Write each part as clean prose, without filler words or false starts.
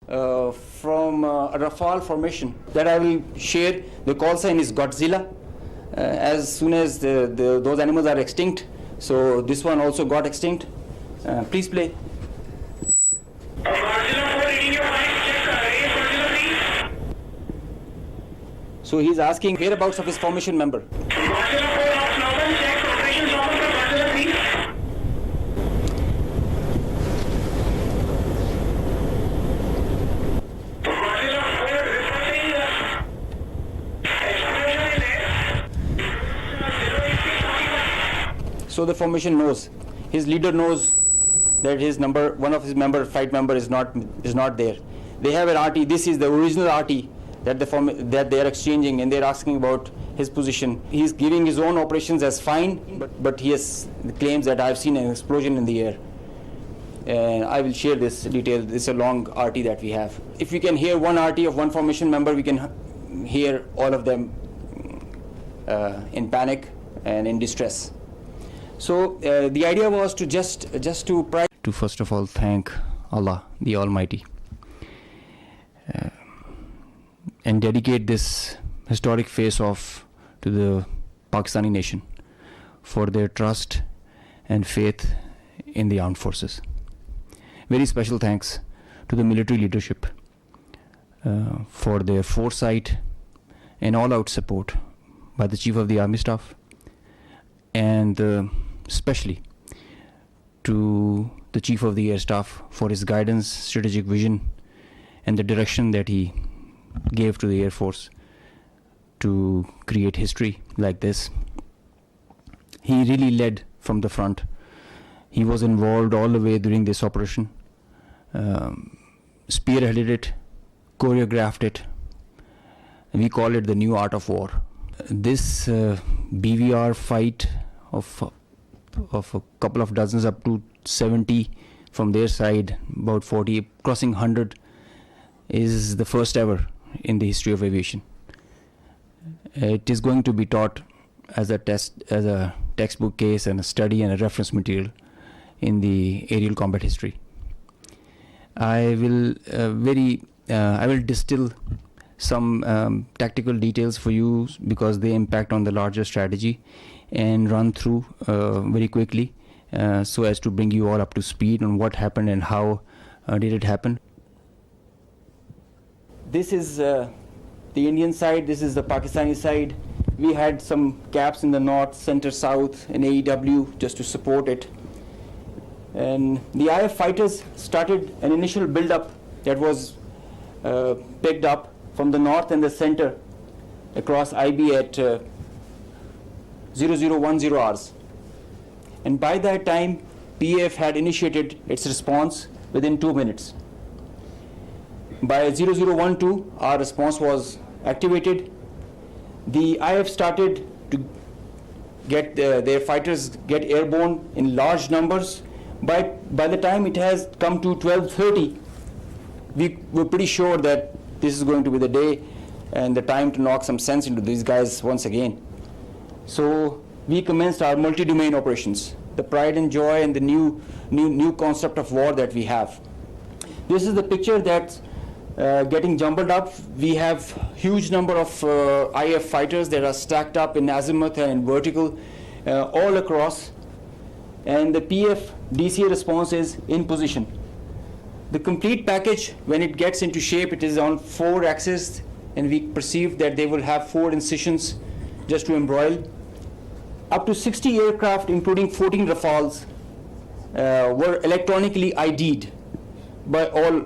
from a Rafale formation that I will share. The call sign is Godzilla. As soon as those animals are extinct, so this one also got extinct. Please play. So he's asking whereabouts of his formation member. So the formation knows, his leader knows that his number, one of his flight member is not there. They have an RT. This is the original RT that they are exchanging, and they're asking about his position. He's giving his own operations as fine, but he has claims that I've seen an explosion in the air. And I will share this detail. This is a long RT that we have. If we can hear one RT of one formation member, we can hear all of them in panic and in distress. So the idea was to just to first of all thank Allah, the Almighty, and dedicate this historic face-off to the Pakistani nation for their trust and faith in the armed forces. Very special thanks to the military leadership for their foresight and all-out support by the Chief of the Army Staff, and especially to the Chief of the Air Staff for his guidance, strategic vision, and the direction that he gave to the Air Force to create history like this. He really led from the front. He was involved all the way during this operation, spearheaded it, choreographed it, and we call it the new art of war. This BVR fight of a couple of dozens up to 70 from their side, about 40, crossing 100, is the first ever in the history of aviation. It is going to be taught as a textbook case and a study and a reference material in the aerial combat history. I will distill some tactical details for you because they impact on the larger strategy, and run through very quickly so as to bring you all up to speed on what happened and how did it happen. This is the Indian side, this is the Pakistani side. We had some gaps in the north, center, south, and AEW just to support it. And the IAF fighters started an initial build-up that was picked up from the north and the center across IB at 0010 hours. And by that time, PAF had initiated its response within 2 minutes. By 0012, our response was activated. The IAF started to get their fighters get airborne in large numbers. By the time it has come to 12:30, we were pretty sure that this is going to be the day and the time to knock some sense into these guys once again. So we commenced our multi-domain operations, the pride and joy and the new concept of war that we have. This is the picture that's getting jumbled up. We have huge number of IAF fighters that are stacked up in azimuth and in vertical all across, and the PF DCA response is in position. The complete package, when it gets into shape, it is on 4 axes, and we perceive that they will have 4 incisions just to embroil. Up to 60 aircraft, including 14 Rafales, were electronically ID'd by all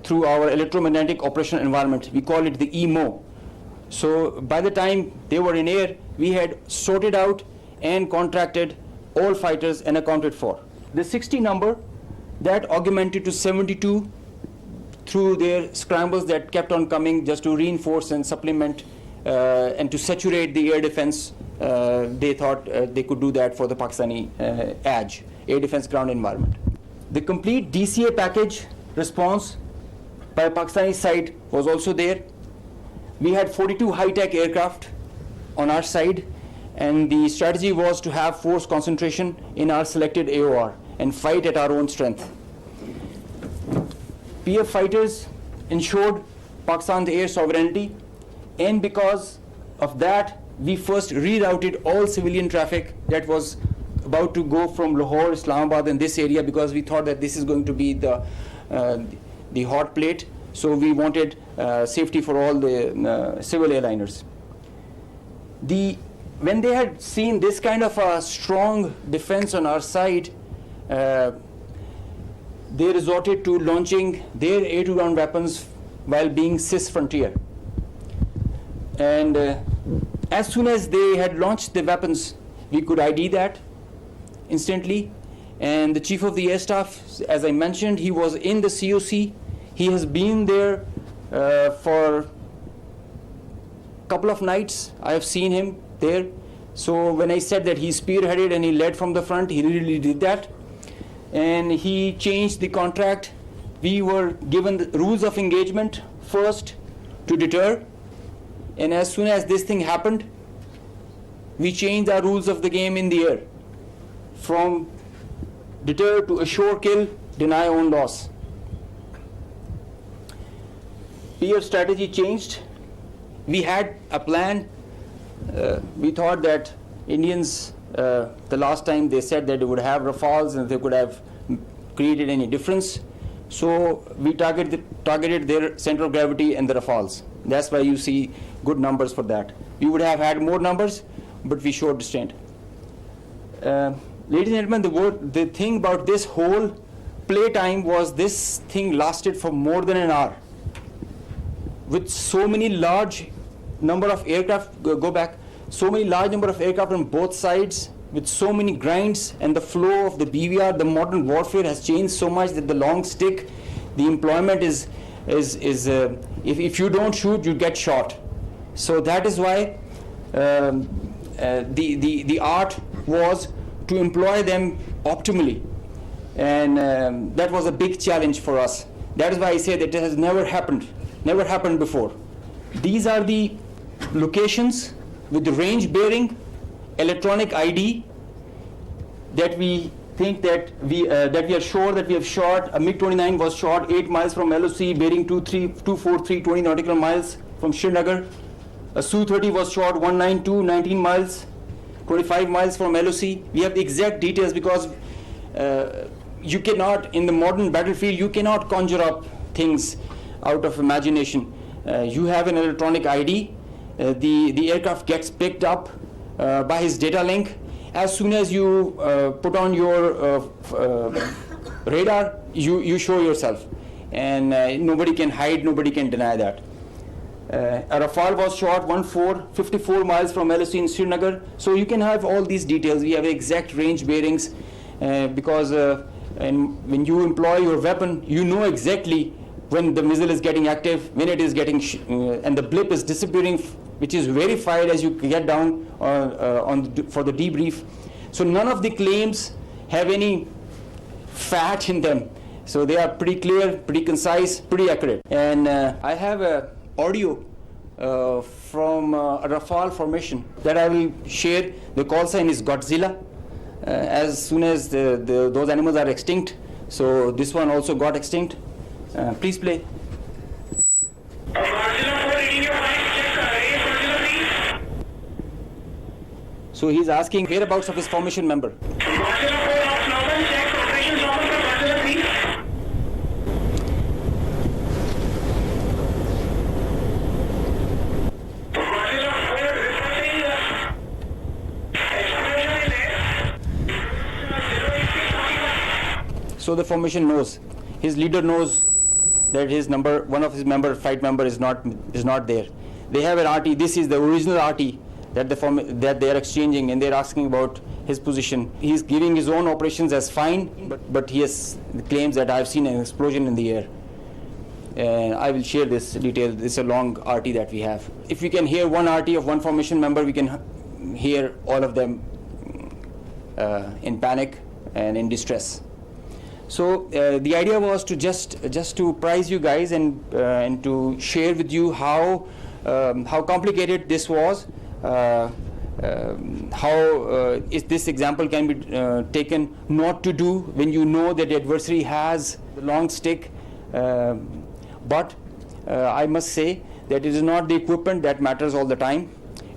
through our electromagnetic operational environment. We call it the EMO. So by the time they were in air, we had sorted out and contracted all fighters and accounted for. The 60 number, that augmented to 72 through their scrambles that kept on coming just to reinforce and supplement and to saturate the air defense. They thought they could do that for the Pakistani ADG, air defense ground environment. The complete DCA package response by Pakistani side was also there. We had 42 high-tech aircraft on our side, and the strategy was to have force concentration in our selected AOR and fight at our own strength. PF fighters ensured Pakistan's air sovereignty, and because of that, we first rerouted all civilian traffic that was about to go from Lahore, Islamabad, and this area, because we thought that this is going to be the hot plate. So we wanted safety for all the civil airliners. When they had seen this kind of a strong defense on our side, they resorted to launching their air-to-ground weapons while being cis-frontier. And as soon as they had launched the weapons, we could ID that instantly. And the Chief of the Air Staff, as I mentioned, he was in the COC. He has been there for a couple of nights. I have seen him there. So when I said that he spearheaded and he led from the front, he really did that. And he changed the contract. We were given the rules of engagement first to deter. And as soon as this thing happened, we changed our rules of the game in the air. From deter to assure kill, deny own loss. PAF strategy changed. We had a plan. We thought that Indians, the last time they said that they would have Rafales and they could have created any difference. So we targeted their center of gravity and the Rafales. That's why you see good numbers for that. We would have had more numbers, but we showed restraint. Ladies and gentlemen, the thing about this whole playtime was this thing lasted for more than an hour. With so many large number of aircraft, so many large number of aircraft on both sides, with so many grinds, and the flow of the BVR, the modern warfare has changed so much that the long stick, the employment is if you don't shoot, you get shot. So that is why the art was to employ them optimally, and that was a big challenge for us. That is why I say that it has never happened before. These are the locations with the range bearing, electronic ID that we think that we are sure that we have shot. A MiG-29 was shot 8 miles from LOC, bearing 24320 nautical miles from Srinagar. A Su-30 was shot 192, 19 miles, 25 miles from LOC. We have the exact details because you cannot, in the modern battlefield, you cannot conjure up things out of imagination. You have an electronic ID. The aircraft gets picked up by his data link. As soon as you put on your radar, you show yourself. And nobody can hide, nobody can deny that. A Rafale was shot 54 miles from LOC in Srinagar. So you can have all these details. We have exact range bearings because and when you employ your weapon, you know exactly when the missile is getting active, when it is getting, and the blip is disappearing, which is verified as you get down for the debrief. So none of the claims have any fat in them. So they are pretty clear, pretty concise, pretty accurate. And I have a audio from a Rafale formation that I will share. The call sign is Godzilla. As soon as those animals are extinct, so this one also got extinct. Please play. So he's asking whereabouts of his formation member. So the formation knows, his leader knows that his number, one of his flight member is not there. They have an RT. This is the original RT that they are exchanging, and they're asking about his position. He's giving his own operations as fine, but he has claims that I've seen an explosion in the air. And I will share this detail. It's a long RT that we have. If we can hear one RT of one formation member, we can hear all of them in panic and in distress. So the idea was to just to prize you guys and to share with you how complicated this was, how this example can be taken not to do when you know that the adversary has the long stick, but I must say that it is not the equipment that matters all the time.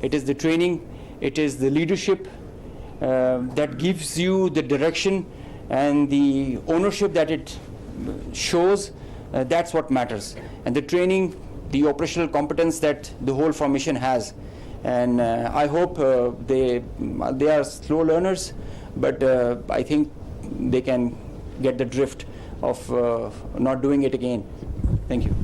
It is the training, it is the leadership that gives you the direction and the ownership that it shows. That's what matters. And the training, the operational competence that the whole formation has. And I hope they are slow learners, but I think they can get the drift of not doing it again. Thank you.